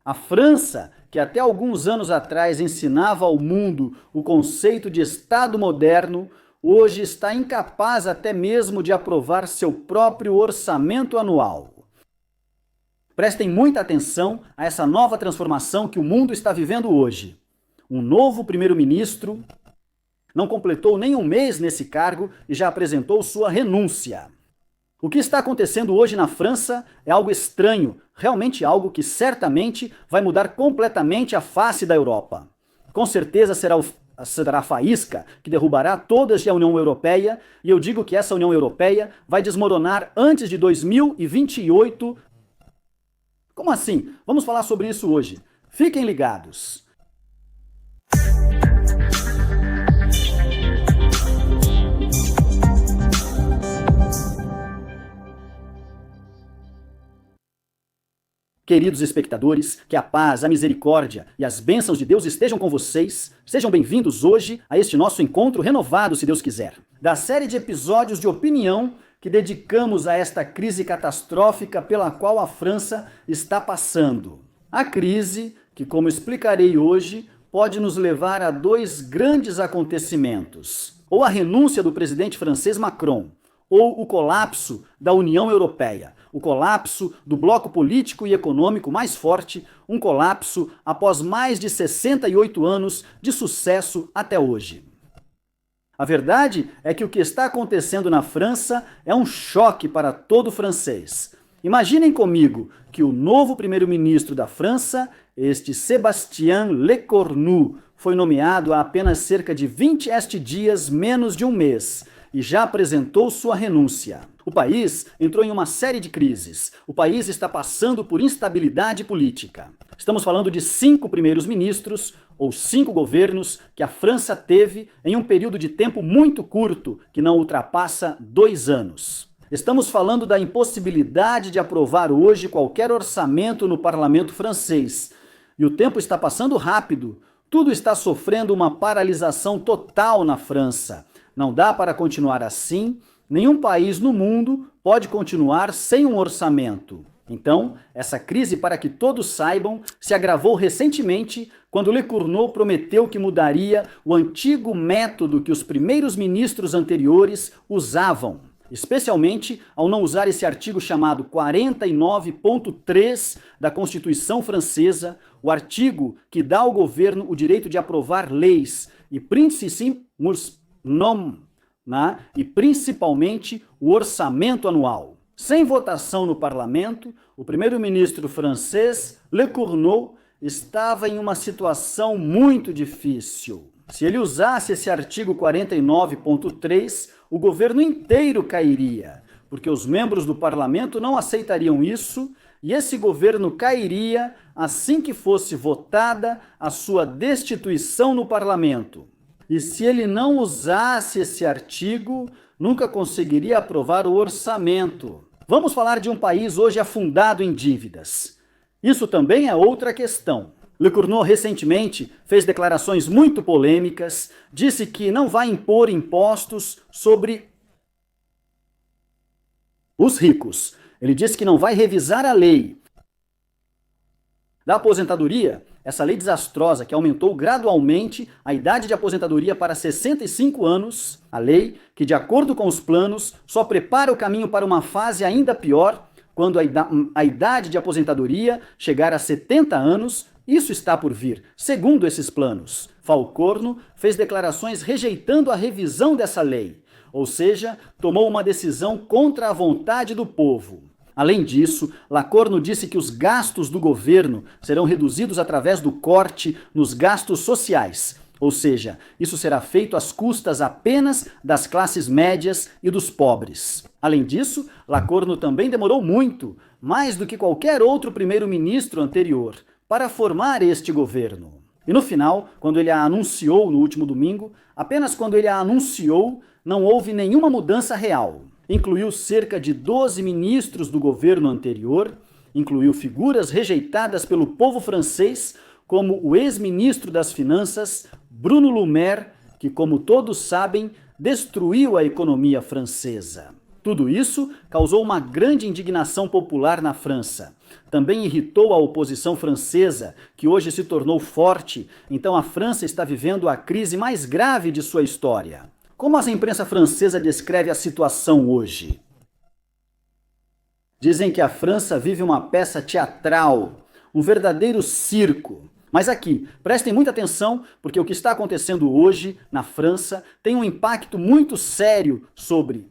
A França, que até alguns anos atrás ensinava ao mundo o conceito de Estado moderno, hoje está incapaz até mesmo de aprovar seu próprio orçamento anual. Prestem muita atenção a essa nova transformação que o mundo está vivendo hoje. Um novo primeiro-ministro não completou nem um mês nesse cargo e já apresentou sua renúncia. O que está acontecendo hoje na França é algo estranho, realmente algo que certamente vai mudar completamente a face da Europa. Com certeza será a faísca que derrubará toda a União Europeia, e eu digo que essa União Europeia vai desmoronar antes de 2028. Como assim? Vamos falar sobre isso hoje. Fiquem ligados. Queridos espectadores, que a paz, a misericórdia e as bênçãos de Deus estejam com vocês. Sejam bem-vindos hoje a este nosso encontro renovado, se Deus quiser. Da série de episódios de opinião que dedicamos a esta crise catastrófica pela qual a França está passando. A crise que, como explicarei hoje, pode nos levar a dois grandes acontecimentos: ou a renúncia do presidente francês Macron, ou o colapso da União Europeia, o colapso do bloco político e econômico mais forte, um colapso após mais de 68 anos de sucesso até hoje. A verdade é que o que está acontecendo na França é um choque para todo francês. Imaginem comigo que o novo primeiro-ministro da França, este Sébastien Lecornu, foi nomeado há apenas cerca de 20 dias, menos de um mês, e já apresentou sua renúncia. O país entrou em uma série de crises. O país está passando por instabilidade política. Estamos falando de 5 primeiros ministros, ou 5 governos, que a França teve em um período de tempo muito curto, que não ultrapassa 2 anos. Estamos falando da impossibilidade de aprovar hoje qualquer orçamento no parlamento francês. E o tempo está passando rápido. Tudo está sofrendo uma paralisação total na França. Não dá para continuar assim. Nenhum país no mundo pode continuar sem um orçamento. Então, essa crise, para que todos saibam, se agravou recentemente quando Lecornu prometeu que mudaria o antigo método que os primeiros ministros anteriores usavam, especialmente ao não usar esse artigo chamado 49.3 da Constituição Francesa, o artigo que dá ao governo o direito de aprovar leis e principalmente o orçamento anual. Sem votação no parlamento, o primeiro-ministro francês, Lecornu, estava em uma situação muito difícil. Se ele usasse esse artigo 49.3, o governo inteiro cairia, porque os membros do parlamento não aceitariam isso, e esse governo cairia assim que fosse votada a sua destituição no parlamento. E se ele não usasse esse artigo, nunca conseguiria aprovar o orçamento. Vamos falar de um país hoje afundado em dívidas. Isso também é outra questão. Lecornu recentemente fez declarações muito polêmicas, disse que não vai impor impostos sobre os ricos. Ele disse que não vai revisar a lei da aposentadoria, essa lei desastrosa que aumentou gradualmente a idade de aposentadoria para 65 anos, a lei que, de acordo com os planos, só prepara o caminho para uma fase ainda pior, quando a idade de aposentadoria chegar a 70 anos, isso está por vir, segundo esses planos. Falcorno fez declarações rejeitando a revisão dessa lei, ou seja, tomou uma decisão contra a vontade do povo. Além disso, Lecornu disse que os gastos do governo serão reduzidos através do corte nos gastos sociais, ou seja, isso será feito às custas apenas das classes médias e dos pobres. Além disso, Lecornu também demorou muito, mais do que qualquer outro primeiro-ministro anterior, para formar este governo. E no final, quando ele a anunciou no último domingo, apenas quando ele a anunciou, não houve nenhuma mudança real. Incluiu cerca de 12 ministros do governo anterior, incluiu figuras rejeitadas pelo povo francês, como o ex-ministro das Finanças, Bruno Le Maire, que, como todos sabem, destruiu a economia francesa. Tudo isso causou uma grande indignação popular na França. Também irritou a oposição francesa, que hoje se tornou forte, então a França está vivendo a crise mais grave de sua história. Como a imprensa francesa descreve a situação hoje? Dizem que a França vive uma peça teatral, um verdadeiro circo. Mas aqui, prestem muita atenção, porque o que está acontecendo hoje na França tem um impacto muito sério sobre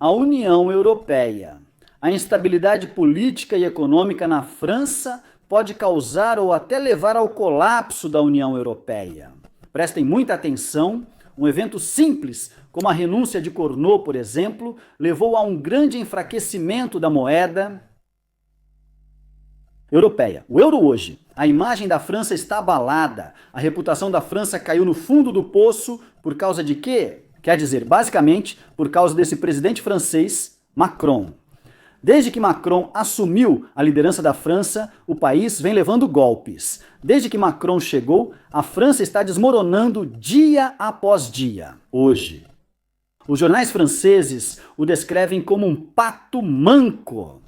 a União Europeia. A instabilidade política e econômica na França pode causar ou até levar ao colapso da União Europeia. Prestem muita atenção, um evento simples, como a renúncia de Carnot, por exemplo, levou a um grande enfraquecimento da moeda europeia. O euro hoje, a imagem da França está abalada, a reputação da França caiu no fundo do poço por causa de quê? Quer dizer, basicamente, por causa desse presidente francês, Macron. Desde que Macron assumiu a liderança da França, o país vem levando golpes. Desde que Macron chegou, a França está desmoronando dia após dia. Hoje, os jornais franceses o descrevem como um pato manco.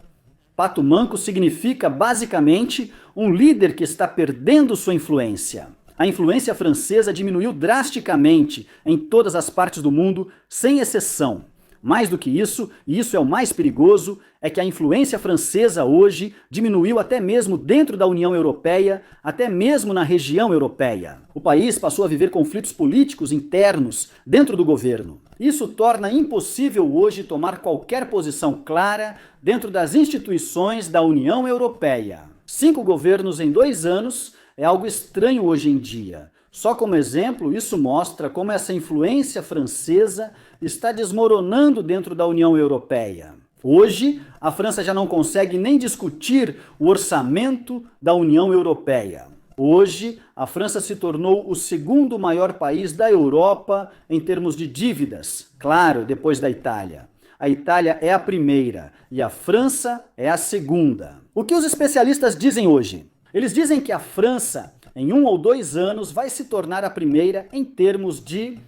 Pato manco significa, basicamente, um líder que está perdendo sua influência. A influência francesa diminuiu drasticamente em todas as partes do mundo, sem exceção. Mais do que isso, e isso é o mais perigoso, é que a influência francesa hoje diminuiu até mesmo dentro da União Europeia, até mesmo na região europeia. O país passou a viver conflitos políticos internos dentro do governo. Isso torna impossível hoje tomar qualquer posição clara dentro das instituições da União Europeia. 5 governos em 2 anos é algo estranho hoje em dia. Só como exemplo, isso mostra como essa influência francesa está desmoronando dentro da União Europeia. Hoje, a França já não consegue nem discutir o orçamento da União Europeia. Hoje, a França se tornou o segundo maior país da Europa em termos de dívidas, claro, depois da Itália. A Itália é a primeira e a França é a segunda. O que os especialistas dizem hoje? Eles dizem que a França, em 1 ou 2 anos, vai se tornar a primeira em termos de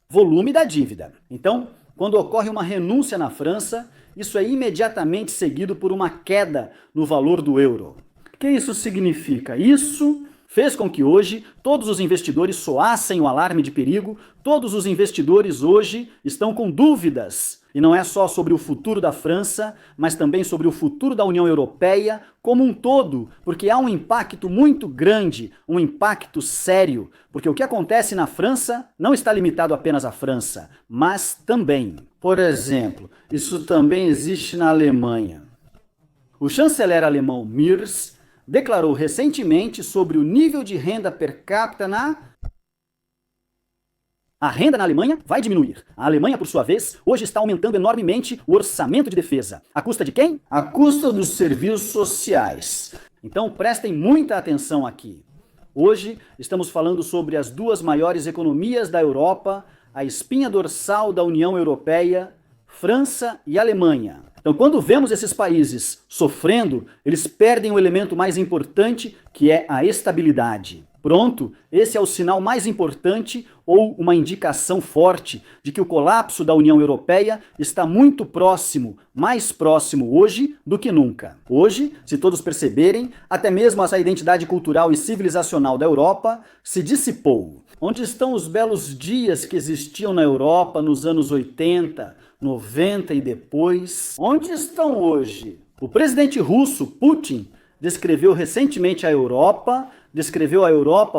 volume da dívida. Então, quando ocorre uma renúncia na França, isso é imediatamente seguido por uma queda no valor do euro. O que isso significa? Isso fez com que hoje todos os investidores soassem o alarme de perigo, todos os investidores hoje estão com dúvidas. E não é só sobre o futuro da França, mas também sobre o futuro da União Europeia como um todo, porque há um impacto muito grande, um impacto sério, porque o que acontece na França não está limitado apenas à França, mas também. Por exemplo, isso também existe na Alemanha. O chanceler alemão Merz declarou recentemente sobre o nível de renda per capita A renda na Alemanha vai diminuir. A Alemanha, por sua vez, hoje está aumentando enormemente o orçamento de defesa. À custa de quem? À custa dos serviços sociais. Então prestem muita atenção aqui. Hoje estamos falando sobre as 2 maiores economias da Europa, a espinha dorsal da União Europeia, França e Alemanha. Então, quando vemos esses países sofrendo, eles perdem o elemento mais importante, que é a estabilidade. Pronto, esse é o sinal mais importante ou uma indicação forte de que o colapso da União Europeia está muito próximo, mais próximo hoje do que nunca. Hoje, se todos perceberem, até mesmo essa identidade cultural e civilizacional da Europa se dissipou. Onde estão os belos dias que existiam na Europa nos anos 80, 90 e depois? Onde estão hoje? O presidente russo, Putin, descreveu recentemente a Europa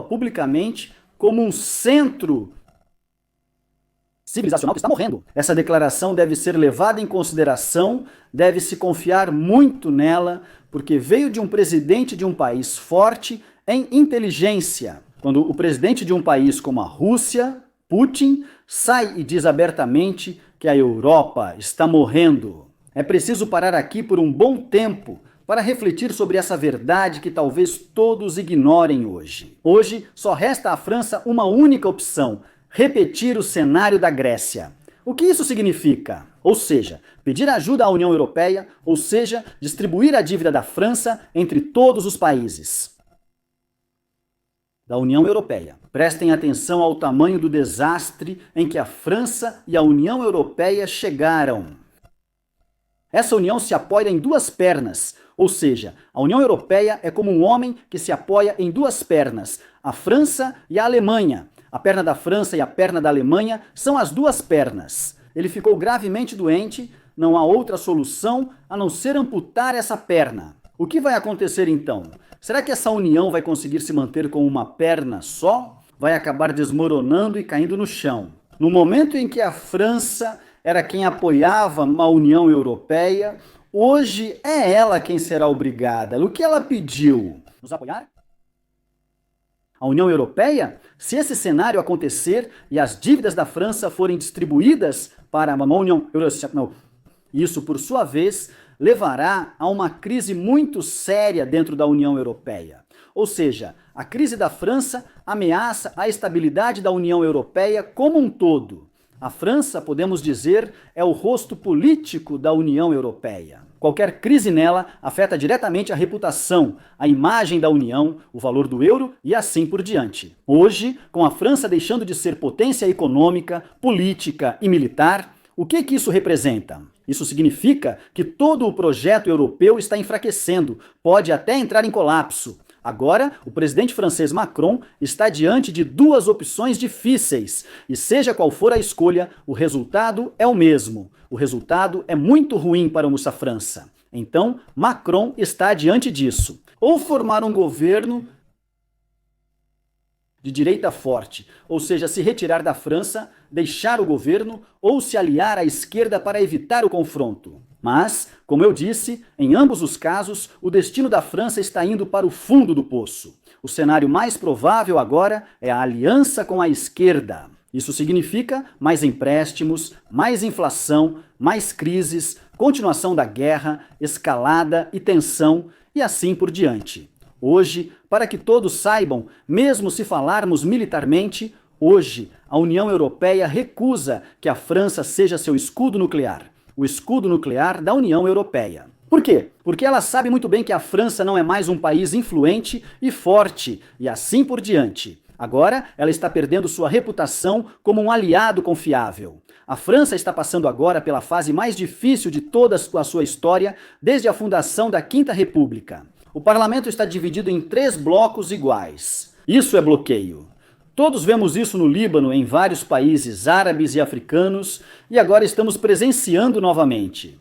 publicamente como um centro civilizacional que está morrendo. Essa declaração deve ser levada em consideração, deve-se confiar muito nela, porque veio de um presidente de um país forte em inteligência. Quando o presidente de um país como a Rússia, Putin, sai e diz abertamente que a Europa está morrendo. É preciso parar aqui por um bom tempo para refletir sobre essa verdade que talvez todos ignorem hoje. Hoje só resta à França uma única opção: repetir o cenário da Grécia. O que isso significa? Ou seja, pedir ajuda à União Europeia, ou seja, distribuir a dívida da França entre todos os países. da União Europeia. Prestem atenção ao tamanho do desastre em que a França e a União Europeia chegaram. Essa união se apoia em duas pernas, ou seja, a União Europeia é como um homem que se apoia em duas pernas, a França e a Alemanha. A perna da França e a perna da Alemanha são as duas pernas. Ele ficou gravemente doente, não há outra solução a não ser amputar essa perna. O que vai acontecer então? Será que essa união vai conseguir se manter com uma perna só? Vai acabar desmoronando e caindo no chão. No momento em que a França era quem apoiava a União Europeia, hoje é ela quem será obrigada. O que ela pediu? Nos apoiar? A União Europeia? Se esse cenário acontecer e as dívidas da França forem distribuídas para a União Europeia, isso, por sua vez, levará a uma crise muito séria dentro da União Europeia. Ou seja, a crise da França ameaça a estabilidade da União Europeia como um todo. A França, podemos dizer, é o rosto político da União Europeia. Qualquer crise nela afeta diretamente a reputação, a imagem da União, o valor do euro e assim por diante. Hoje, com a França deixando de ser potência econômica, política e militar, o que isso representa? Isso significa que todo o projeto europeu está enfraquecendo, pode até entrar em colapso. Agora, o presidente francês Macron está diante de duas opções difíceis, e seja qual for a escolha, o resultado é o mesmo. O resultado é muito ruim para a França. Então, Macron está diante disso. Ou formar um governo de direita forte, ou seja, se retirar da França, deixar o governo ou se aliar à esquerda para evitar o confronto. Mas, como eu disse, em ambos os casos, o destino da França está indo para o fundo do poço. O cenário mais provável agora é a aliança com a esquerda. Isso significa mais empréstimos, mais inflação, mais crises, continuação da guerra, escalada e tensão e assim por diante. Hoje, para que todos saibam, mesmo se falarmos militarmente, hoje a União Europeia recusa que a França seja seu escudo nuclear, o escudo nuclear da União Europeia. Por quê? Porque ela sabe muito bem que a França não é mais um país influente e forte, e assim por diante. Agora, ela está perdendo sua reputação como um aliado confiável. A França está passando agora pela fase mais difícil de toda a sua história, desde a fundação da Quinta República. O parlamento está dividido em 3 blocos iguais. Isso é bloqueio. Todos vemos isso no Líbano, em vários países árabes e africanos, e agora estamos presenciando novamente.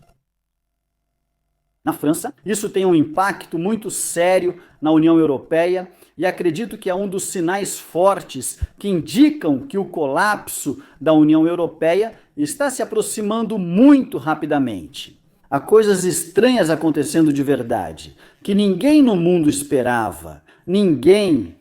Na França, isso tem um impacto muito sério na União Europeia e acredito que é um dos sinais fortes que indicam que o colapso da União Europeia está se aproximando muito rapidamente. Há coisas estranhas acontecendo de verdade, que ninguém no mundo esperava. Ninguém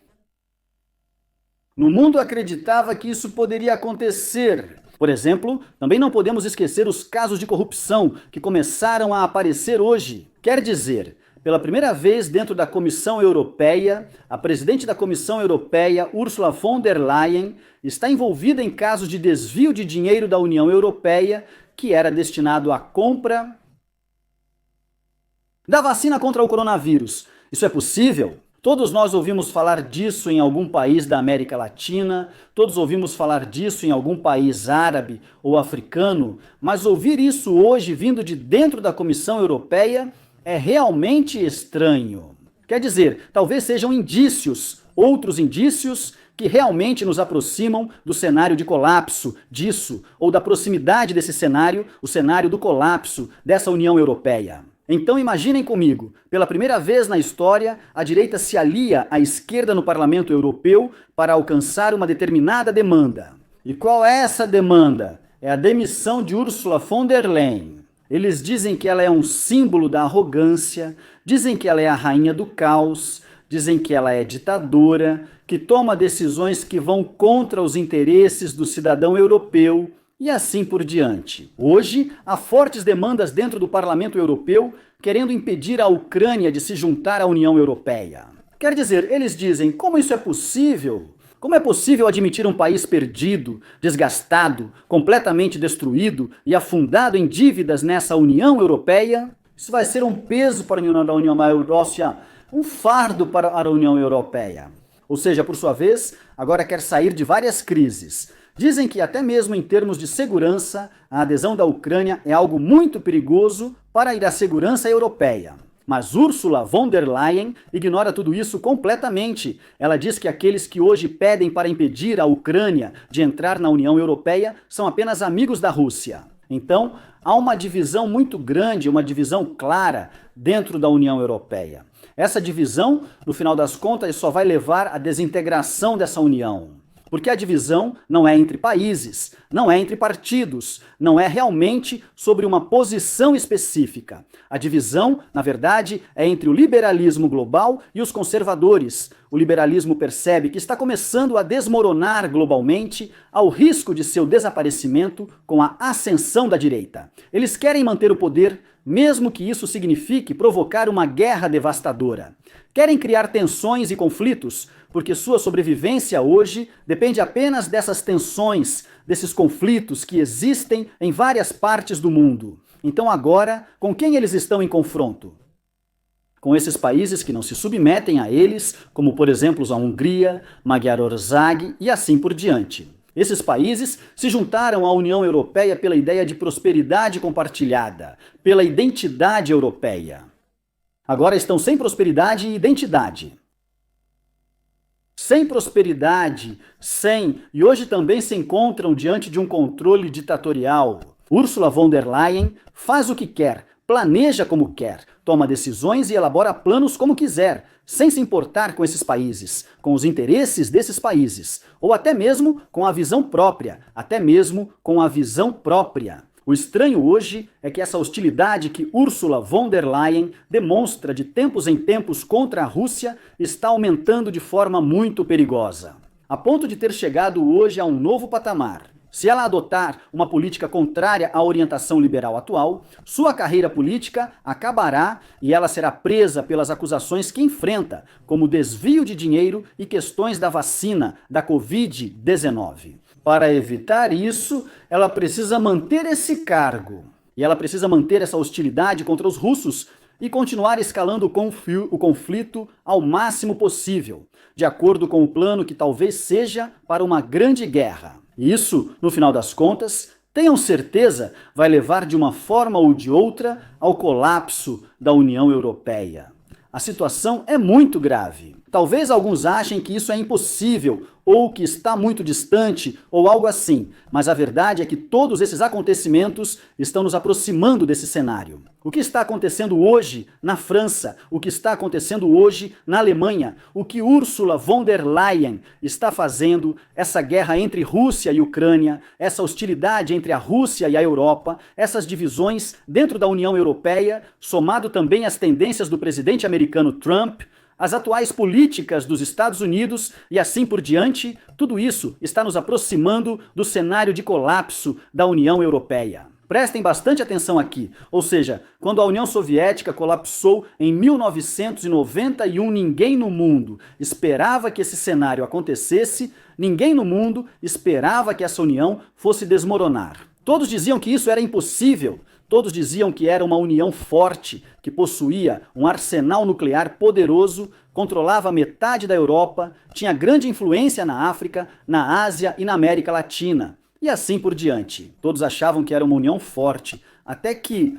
no mundo acreditava que isso poderia acontecer. Por exemplo, também não podemos esquecer os casos de corrupção que começaram a aparecer hoje. Quer dizer, pela primeira vez dentro da Comissão Europeia, a presidente da Comissão Europeia, Ursula von der Leyen, está envolvida em casos de desvio de dinheiro da União Europeia que era destinado à compra da vacina contra o coronavírus. Isso é possível? Todos nós ouvimos falar disso em algum país da América Latina, todos ouvimos falar disso em algum país árabe ou africano, mas ouvir isso hoje vindo de dentro da Comissão Europeia é realmente estranho. Quer dizer, talvez sejam indícios, outros indícios que realmente nos aproximam do cenário de colapso disso, ou da proximidade desse cenário, o cenário do colapso dessa União Europeia. Então imaginem comigo, pela primeira vez na história, a direita se alia à esquerda no Parlamento Europeu para alcançar uma determinada demanda. E qual é essa demanda? É a demissão de Ursula von der Leyen. Eles dizem que ela é um símbolo da arrogância, dizem que ela é a rainha do caos, dizem que ela é ditadora, que toma decisões que vão contra os interesses do cidadão europeu, e assim por diante. Hoje, há fortes demandas dentro do Parlamento Europeu querendo impedir a Ucrânia de se juntar à União Europeia. Quer dizer, eles dizem, como isso é possível? Como é possível admitir um país perdido, desgastado, completamente destruído e afundado em dívidas nessa União Europeia? Isso vai ser um peso para a União Europeia, um fardo para a União Europeia. ou seja, por sua vez, agora quer sair de várias crises. Dizem que até mesmo em termos de segurança, a adesão da Ucrânia é algo muito perigoso para ir à segurança europeia. Mas Ursula von der Leyen ignora tudo isso completamente. Ela diz que aqueles que hoje pedem para impedir a Ucrânia de entrar na União Europeia são apenas amigos da Rússia. Então, há uma divisão muito grande, uma divisão clara dentro da União Europeia. Essa divisão, no final das contas, só vai levar à desintegração dessa União. Porque a divisão não é entre países, não é entre partidos, não é realmente sobre uma posição específica. A divisão, na verdade, é entre o liberalismo global e os conservadores. O liberalismo percebe que está começando a desmoronar globalmente ao risco de seu desaparecimento com a ascensão da direita. Eles querem manter o poder, mesmo que isso signifique provocar uma guerra devastadora. Querem criar tensões e conflitos, porque sua sobrevivência hoje depende apenas dessas tensões, desses conflitos que existem em várias partes do mundo. Então agora, com quem eles estão em confronto? Com esses países que não se submetem a eles, como por exemplo a Hungria, Magyarország e assim por diante. Esses países se juntaram à União Europeia pela ideia de prosperidade compartilhada, pela identidade europeia. Agora estão sem prosperidade e identidade. Sem prosperidade, e hoje também se encontram diante de um controle ditatorial. Ursula von der Leyen faz o que quer, planeja como quer, toma decisões e elabora planos como quiser, sem se importar com esses países, com os interesses desses países, ou até mesmo com a visão própria, O estranho hoje é que essa hostilidade que Ursula von der Leyen demonstra de tempos em tempos contra a Rússia está aumentando de forma muito perigosa, a ponto de ter chegado hoje a um novo patamar. Se ela adotar uma política contrária à orientação liberal atual, sua carreira política acabará e ela será presa pelas acusações que enfrenta, como desvio de dinheiro e questões da vacina da Covid-19. Para evitar isso, ela precisa manter esse cargo. E ela precisa manter essa hostilidade contra os russos e continuar escalando o conflito ao máximo possível, de acordo com o plano que talvez seja para uma grande guerra. E isso, no final das contas, tenham certeza, vai levar de uma forma ou de outra ao colapso da União Europeia. A situação é muito grave. Talvez alguns achem que isso é impossível, ou que está muito distante, ou algo assim, mas a verdade é que todos esses acontecimentos estão nos aproximando desse cenário. O que está acontecendo hoje na França, o que está acontecendo hoje na Alemanha, o que Ursula von der Leyen está fazendo, essa guerra entre Rússia e Ucrânia, essa hostilidade entre a Rússia e a Europa, essas divisões dentro da União Europeia, somado também às tendências do presidente americano Trump, as atuais políticas dos Estados Unidos e assim por diante, tudo isso está nos aproximando do cenário de colapso da União Europeia. Prestem bastante atenção aqui, ou seja, quando a União Soviética colapsou em 1991, ninguém no mundo esperava que esse cenário acontecesse, ninguém no mundo esperava que essa união fosse desmoronar. Todos diziam que isso era impossível. Todos diziam que era uma união forte, que possuía um arsenal nuclear poderoso, controlava metade da Europa, tinha grande influência na África, na Ásia e na América Latina. E assim por diante. Todos achavam que era uma união forte, até que,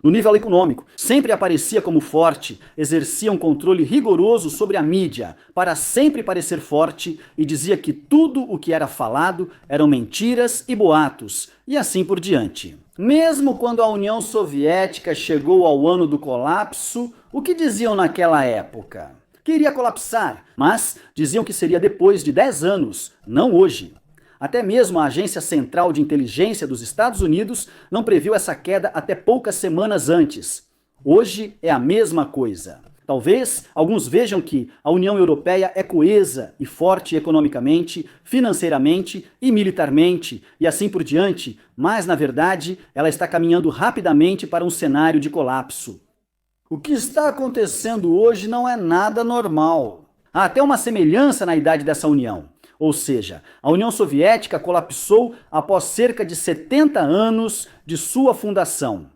no nível econômico, sempre aparecia como forte, exercia um controle rigoroso sobre a mídia, para sempre parecer forte, e dizia que tudo o que era falado eram mentiras e boatos, e assim por diante. Mesmo quando a União Soviética chegou ao ano do colapso, o que diziam naquela época? Que iria colapsar, mas diziam que seria depois de 10 anos, não hoje. Até mesmo a Agência Central de Inteligência dos Estados Unidos não previu essa queda até poucas semanas antes. Hoje é a mesma coisa. Talvez alguns vejam que a União Europeia é coesa e forte economicamente, financeiramente e militarmente, e assim por diante, mas na verdade ela está caminhando rapidamente para um cenário de colapso. O que está acontecendo hoje não é nada normal. Há até uma semelhança na idade dessa união. Ou seja, a União Soviética colapsou após cerca de 70 anos de sua fundação.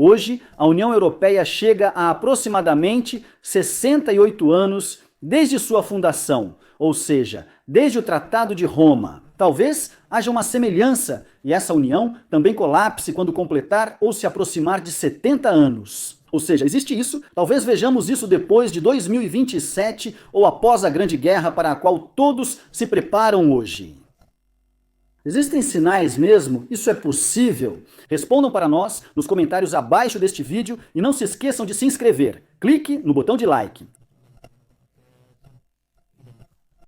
Hoje, a União Europeia chega a aproximadamente 68 anos desde sua fundação, ou seja, desde o Tratado de Roma. Talvez haja uma semelhança e essa união também colapse quando completar ou se aproximar de 70 anos. Ou seja, existe isso, talvez vejamos isso depois de 2027 ou após a Grande Guerra para a qual todos se preparam hoje. Existem sinais mesmo? Isso é possível? Respondam para nós nos comentários abaixo deste vídeo e não se esqueçam de se inscrever. Clique no botão de like.